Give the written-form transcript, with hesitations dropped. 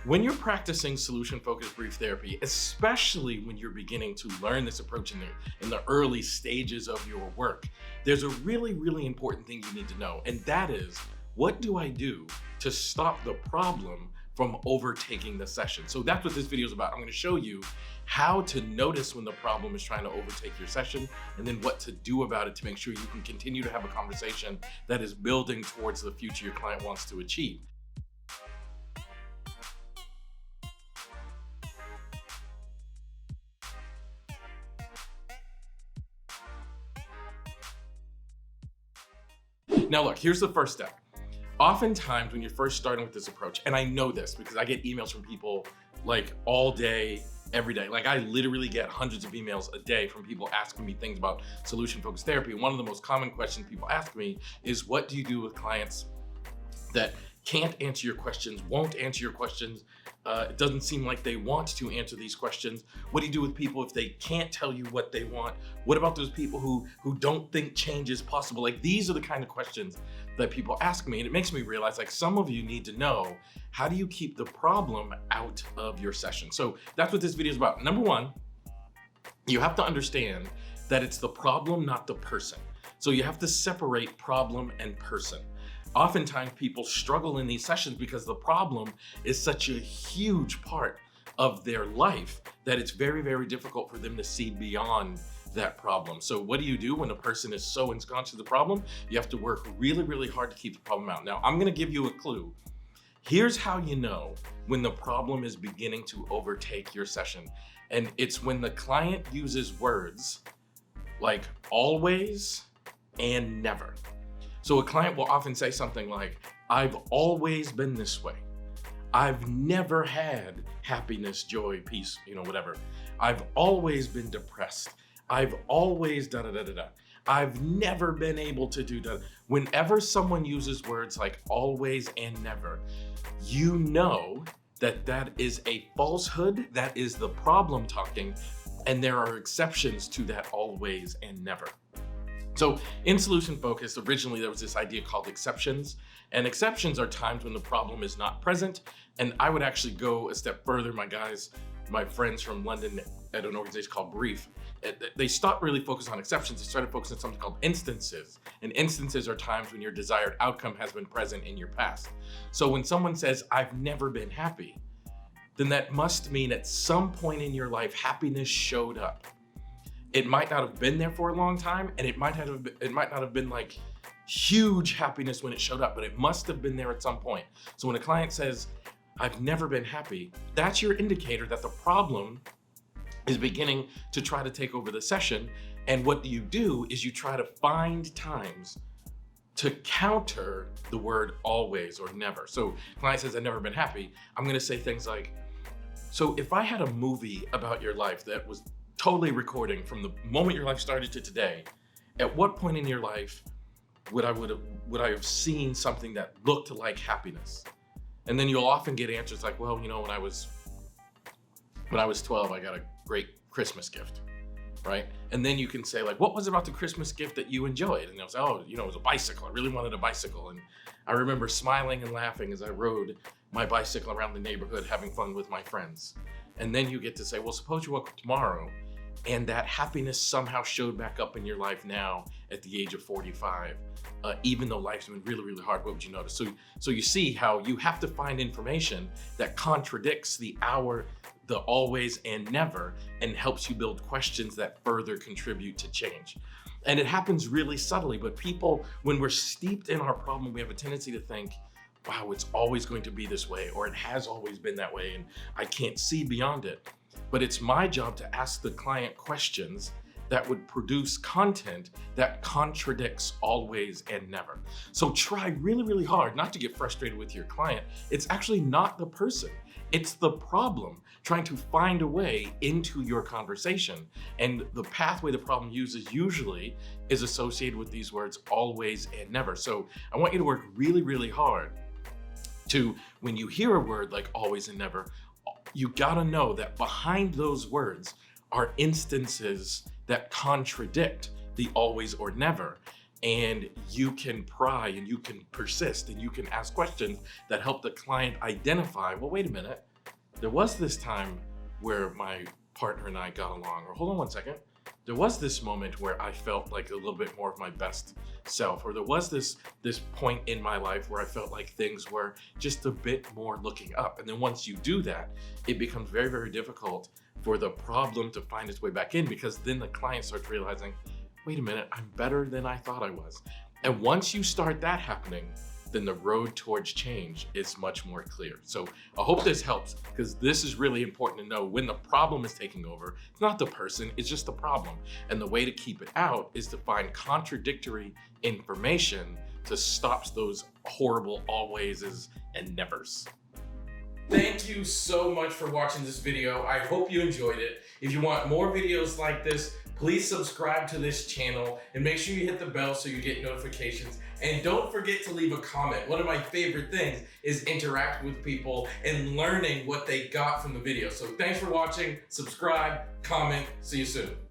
When you're practicing solution-focused brief therapy, especially when you're beginning to learn this approach in the early stages of your work, there's a really, really important thing you need to know, and that is, what do I do to stop the problem from overtaking the session? So that's what this video is about. I'm going to show you how to notice when the problem is trying to overtake your session, and then what to do about it to make sure you can continue to have a conversation that is building towards the future your client wants to achieve. Now look, here's the first step. Oftentimes when you're first starting with this approach, and I know this because I get emails from people like all day, every day. Like I literally get hundreds of emails a day from people asking me things about solution-focused therapy. And one of the most common questions people ask me is, what do you do with clients that can't answer your questions, won't answer your questions? It doesn't seem like they want to answer these questions. What do you do with people if they can't tell you what they want? What about those people who don't think change is possible? Like, these are the kind of questions that people ask me, and it makes me realize, like, some of you need to know, how do you keep the problem out of your session? So that's what this video is about. Number one, you have to understand that it's the problem, not the person. So you have to separate problem and person. Oftentimes people struggle in these sessions because the problem is such a huge part of their life that it's very, very difficult for them to see beyond that problem. So what do you do when a person is so ensconced in the problem? You have to work really, really hard to keep the problem out. Now, I'm gonna give you a clue. Here's how you know when the problem is beginning to overtake your session. And it's when the client uses words like always and never. So a client will often say something like, I've always been this way. I've never had happiness, joy, peace, whatever. I've always been depressed. I've always da-da-da-da-da. I've never been able to do that. Whenever someone uses words like always and never, you know that that is a falsehood, that is the problem talking, and there are exceptions to that always and never. So in solution focus, originally there was this idea called exceptions, and exceptions are times when the problem is not present. And I would actually go a step further. My friends from London at an organization called Brief, they stopped really focusing on exceptions. They started focusing on something called instances. And instances are times when your desired outcome has been present in your past. So when someone says, I've never been happy, then that must mean at some point in your life, happiness showed up. It might not have been there for a long time, and it might not have been like huge happiness when it showed up, but it must have been there at some point. So when a client says, I've never been happy, that's your indicator that the problem is beginning to try to take over the session. And what you do is you try to find times to counter the word always or never. So client says, I've never been happy. I'm gonna say things like, so if I had a movie about your life that was totally recording from the moment your life started to today, at what point in your life would I have seen something that looked like happiness? And then you'll often get answers like, well, when I was 12, I got a great Christmas gift, right? And then you can say, like, what was about the Christmas gift that you enjoyed? And they'll say, oh, it was a bicycle. I really wanted a bicycle. And I remember smiling and laughing as I rode my bicycle around the neighborhood, having fun with my friends. And then you get to say, well, suppose you woke up tomorrow and that happiness somehow showed back up in your life now at the age of 45. Even though life's been really, really hard, what would you notice? So you see how you have to find information that contradicts the always and never, and helps you build questions that further contribute to change. And it happens really subtly, but people, when we're steeped in our problem, we have a tendency to think, wow, it's always going to be this way, or it has always been that way, and I can't see beyond it. But it's my job to ask the client questions that would produce content that contradicts always and never. So try really, really hard not to get frustrated with your client. It's actually not the person. It's the problem trying to find a way into your conversation. And the pathway the problem uses usually is associated with these words always and never. So I want you to work really, really hard to, when you hear a word like always and never, you gotta know that behind those words are instances that contradict the always or never. And you can pry and you can persist and you can ask questions that help the client identify, well, wait a minute, there was this time where my partner and I got along, or hold on one second. There was this moment where I felt like a little bit more of my best self, or there was this point in my life where I felt like things were just a bit more looking up. And then once you do that, it becomes very, very difficult for the problem to find its way back in, because then the client starts realizing, wait a minute, I'm better than I thought I was. And once you start that happening, then the road towards change is much more clear. So I hope this helps, because this is really important to know. When the problem is taking over, it's not the person, it's just the problem. And the way to keep it out is to find contradictory information to stop those horrible alwayses and nevers. Thank you so much for watching this video. I hope you enjoyed it. If you want more videos like this, please subscribe to this channel and make sure you hit the bell so you get notifications. And don't forget to leave a comment. One of my favorite things is interacting with people and learning what they got from the video. So thanks for watching, subscribe, comment, see you soon.